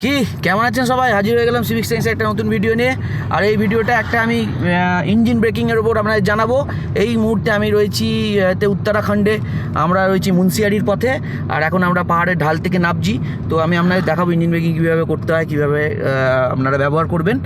কি কেমন আছেন সবাই? হাজির হয়ে গেলাম সিভিক সায়েন্সের একটা নতুন ভিডিও নিয়ে। আর এই ভিডিওটা একটা আমি ইঞ্জিন ব্রেকিংয়ের ওপর আপনাদের জানাবো। এই মুহূর্তে আমি রয়েছি উত্তরাখণ্ডে, আমরা রয়েছি মুন্সিয়ারির পথে। আর এখন আমরা পাহাড়ের ঢাল থেকে নামছি। তো আমি আপনাদের দেখাবো ইঞ্জিন ব্রেকিং কীভাবে করতে হয়, কীভাবে আপনারা ব্যবহার করবেন।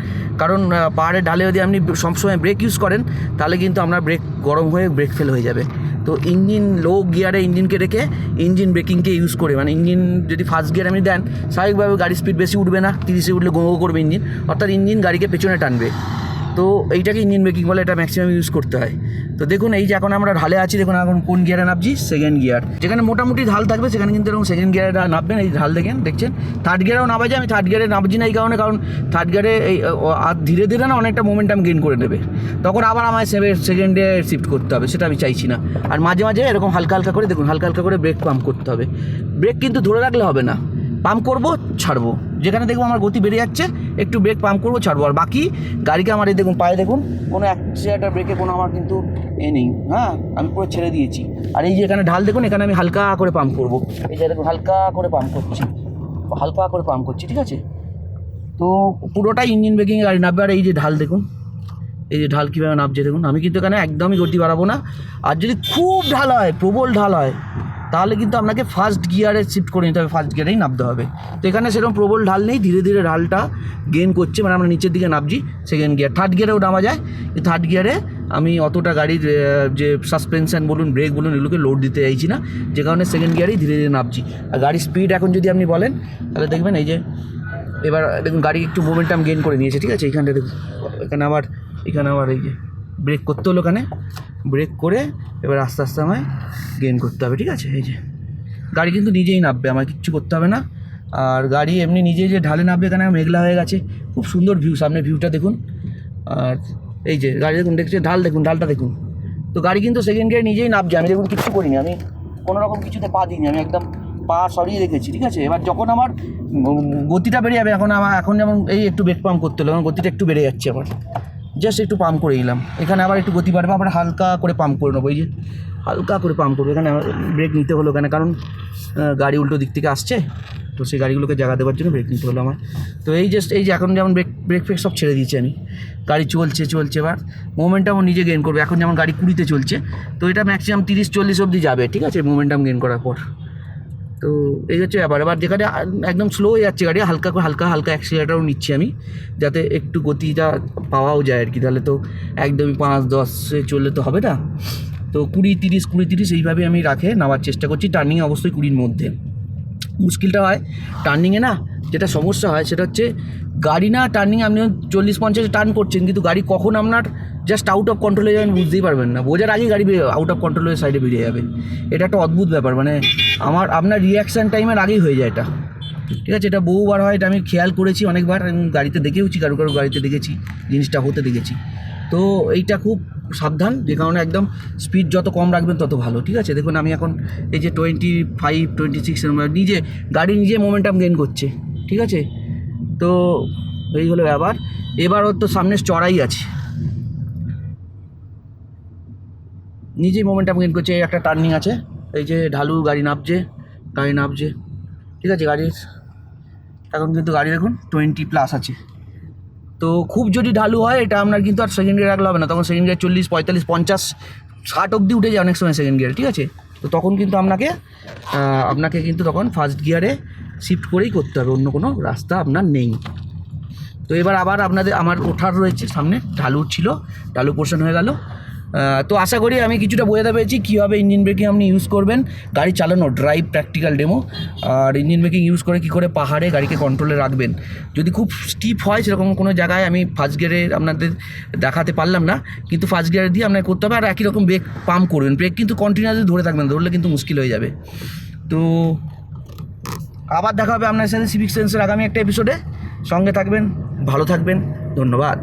কারণ পাহাড়ের ঢালে যদি আপনি সবসময় ব্রেক ইউজ করেন তাহলে কিন্তু আপনার ব্রেক গরম হয়ে ব্রেক ফেল হয়ে যাবে। তো ইঞ্জিন লো গিয়ারে ইঞ্জিনকে রেখে ইঞ্জিন ব্রেকিংকে ইউজ করে, মানে ইঞ্জিন যদি ফার্স্ট গিয়ার আপনি দেন, স্বাভাবিকভাবে গাড়ির স্পিড বেশি উঠবে না, 30-এ উঠলে গো করবে ইঞ্জিন, অর্থাৎ ইঞ্জিন গাড়িকে পেছনে টানবে। তো এইটাকে ইঞ্জিন ব্রেকিং বলে, এটা ম্যাক্সিমাম ইউজ করতে হয়। তো দেখুন এই যে এখন আমরা ঢালে আছি, দেখুন এখন কোন গিয়ারে নামছি, সেকেন্ড গিয়ার। যেখানে মোটামুটি ঢাল থাকবে সেখানে কিন্তু এরকম সেকেন্ড গিয়ারে নামবেন। এই ঢাল দেখছেন, থার্ড গিয়ারেও নামা যায়। আমি থার্ড গিয়ারে নামছি না এই কারণে, কারণ থার্ড গিয়ারে এই ধীরে ধীরে না অনেকটা মোমেন্টাম গেইন করে নেবে, তখন আবার আমায় সেকেন্ডে শিফট করতে হবে, সেটা আমি চাইছি না। আর মাঝে মাঝে এরকম হালকা হালকা করে দেখুন, হালকা হালকা করে ব্রেক পাম্প করতে হবে। ব্রেক কিন্তু ধরে রাখলে হবে না, পাম্প করবো ছাড়বো, যেখানে দেখবো আমার গতি বেড়ে যাচ্ছে একটু ব্রেক পাম্প করবো ছাড়বো। আর বাকি গাড়িকে আমার এই দেখুন পায়ে দেখুন কোনো অ্যাক্সিলেটার ব্রেকে কোনো আমার কিন্তু নেই, হ্যাঁ আমি পুরো ছেড়ে দিয়েছি। আর এই যে এখানে ঢাল দেখুন, এখানে আমি হালকা করে পাম্প করবো। এই যে দেখুন হালকা করে পাম্প করছি, হালকা করে পাম্প করছি, ঠিক আছে? তো পুরোটাই ইঞ্জিন ব্রেকিং গাড়ি নামবে। আর এই যে ঢাল দেখুন, এই যে ঢাল কীভাবে নামছে দেখুন। আমি কিন্তু এখানে একদমই গতি বাড়াবো না। আর যদি খুব ঢাল হয়, প্রবল ঢাল হয়, তাহলে কিন্তু আপনাকে ফার্স্ট গিয়ারে শিফট করে নিতে হবে, ফার্স্ট গিয়ারেই নামতে হবে। তো এখানে সেরকম প্রবল ঢাল নেই, ধীরে ধীরে ঢালটা গেইন করছে, মানে আমরা নিচের দিকে নামছি। সেকেন্ড গিয়ার, থার্ড গিয়ারেও নামা যায়। থার্ড গিয়ারে আমি অতটা গাড়ির যে সাসপেনশন বলুন, ব্রেক বলুন, এগুলোকে লোড দিতে চাইছি না, যে কারণে সেকেন্ড গিয়ারেই ধীরে ধীরে নামছি। আর গাড়ির স্পিড এখন যদি আপনি বলেন তাহলে দেখবেন এই যে এবার দেখুন গাড়ি একটু মোমেন্টাম গেইন করে নিয়েছে, ঠিক আছে? এইখানটা দেখুন, এখানে আবার এই যে ব্রেক করতে হলো, এখানে ব্রেক করে এবার আস্তে আস্তে আমায় গেইন করতে হবে, ঠিক আছে? এই যে গাড়ি কিন্তু নিজেই নামবে, আমার কিচ্ছু করতে হবে না। আর গাড়ি এমনি নিজেই যে ঢালে নামবে, এখানে মেঘলা হয়ে গেছে, খুব সুন্দর ভিউ, সামনে ভিউটা দেখুন। আর এই যে গাড়ি দেখুন, দেখছে ঢাল দেখুন, ঢালটা দেখুন। তো গাড়ি কিন্তু সেকেন্ড গিয়ারে নিজেই নামছে, আমি দেখুন কিচ্ছু করিনি, আমি কোনো রকম কিছুতে পা দিইনি, আমি একদম পা সরিয়ে রেখেছি, ঠিক আছে? এবার যখন আমার গতিটা বেড়ে যাবে, এখন যেমন এই একটু ব্রেক পাম্প করতে হলো, আমার গতিটা একটু বেড়ে যাচ্ছে, আমার জাস্ট একটু পাম্প করে দিলাম, এখানে আবার একটু গতি বাড়বে, আবার হালকা করে পাম্প করে নেবো। এই যে হালকা করে পাম্প করবো, এখানে ব্রেক নিতে হলো কেন, কারণ গাড়ি উল্টো দিক থেকে আসছে, তো সেই গাড়িগুলোকে জায়গা দেওয়ার জন্য ব্রেক নিতে হলো আমার। তো এই যে এখন যেমন ব্রেক ফ্রেক সব ছেড়ে দিয়েছি আমি, গাড়ি চলছে এবার মোমেন্টাম নিজে গেইন করবে। এখন যেমন গাড়ি 20-তে চলছে, তো এটা ম্যাক্সিমাম 30-40 অবধি যাবে, ঠিক আছে, মোমেন্টাম গেইন করার পর। তো এই হচ্ছে ব্যাপার। এবার যেখানে একদম স্লো হয়ে যাচ্ছে গাড়ি, হালকা করে হালকা অ্যাক্সিলারেটারও নিচ্ছি আমি, যাতে একটু গতিটা পাওয়াও যায় আর কি, তাহলে তো একদমই 5-10-এ চললে তো হবে না। তো 20-30 এইভাবে আমি রাখে নেওয়ার চেষ্টা করছি। টার্নিং অবশ্যই 20-র মধ্যে। মুশকিলটা হয় টার্নিংয়ে না, যেটা সমস্যা হয় সেটা হচ্ছে গাড়ি না টার্নিং আপনি 40-50 টার্ন করছেন, কিন্তু গাড়ি কখন আপনার জাস্ট আউট অফ কন্ট্রোলে যাবেন বুঝতেই পারবেন না, বোঝার আগেই গাড়ি আউট অফ কন্ট্রোল হয়ে সাইডে বেরিয়ে যাবে। এটা একটা অদ্ভুত ব্যাপার, মানে আপনার রিয়াকশান টাইমের আগেই হয়ে যায় এটা, ঠিক আছে? এটা বহুবার হয়, এটা আমি খেয়াল করেছি অনেকবার, গাড়িতে দেখেওছি, কারো গাড়িতে দেখেছি, জিনিসটা হতে দেখেছি। তো এইটা খুব সাবধান, যে কারণে একদম স্পিড যত কম রাখবেন তত ভালো, ঠিক আছে? দেখুন আমি এখন এই যে 25-26 গাড়ি নিজে মোমেন্টাম গেইন করছে, ঠিক আছে? তো এই হলো ব্যাপার। এবার ওর তো সামনে চড়াই আছে, নিজেই মোমেন্টাম গেইন করছে। এই একটা টার্নিং আছে, এই যে ঢালু, গাড়ি নামছে, ঠিক আছে? গাড়ির এখন কিন্তু গাড়ি দেখুন 20+ আছে। তো খুব যদি ঢালু হয় এটা আপনার কিন্তু আর সেকেন্ড গিয়ার রাখলে হবে না, তখন সেকেন্ড গিয়ার 40-45-50-60 অবধি উঠে যায় অনেক সময় সেকেন্ড গিয়ারে, ঠিক আছে? তো তখন কিন্তু আপনাকে কিন্তু তখন ফার্স্ট গিয়ারে শিফট করেই করতে হবে, অন্য কোনো রাস্তা আপনার নেই। তো এবার আবার আমার ওঠার রয়েছে, সামনে ঢালু ছিল, ঢালু পোর্শন হয়ে গেল। তো আশা করি আমি কিছুটা বোঝাতে পেরেছি কীভাবে ইঞ্জিন ব্রেকিং আপনি ইউজ করবেন গাড়ি চালানো, ড্রাইভ প্র্যাকটিক্যাল ডেমো। আর ইঞ্জিন ব্রেকিং ইউজ করে কী করে পাহাড়ে গাড়িকে কন্ট্রোলে রাখবেন। যদি খুব স্টিপ হয়, সেরকম কোনো জায়গায় আমি ফার্স্ট গিয়ারে আপনাদের দেখাতে পারলাম না, কিন্তু ফার্স্ট গিয়ারে দিয়ে আপনাকে করতে হবে। আর একই রকম ব্রেক পাম্প করবেন, ব্রেক কিন্তু কন্টিনিউয়াসলি ধরে থাকবেন, ধরলে কিন্তু মুশকিল হয়ে যাবে। তো আবার দেখা হবে আপনার সাথে সিভিক সেন্সের আগামী একটা এপিসোডে। সঙ্গে থাকবেন, ভালো থাকবেন, ধন্যবাদ।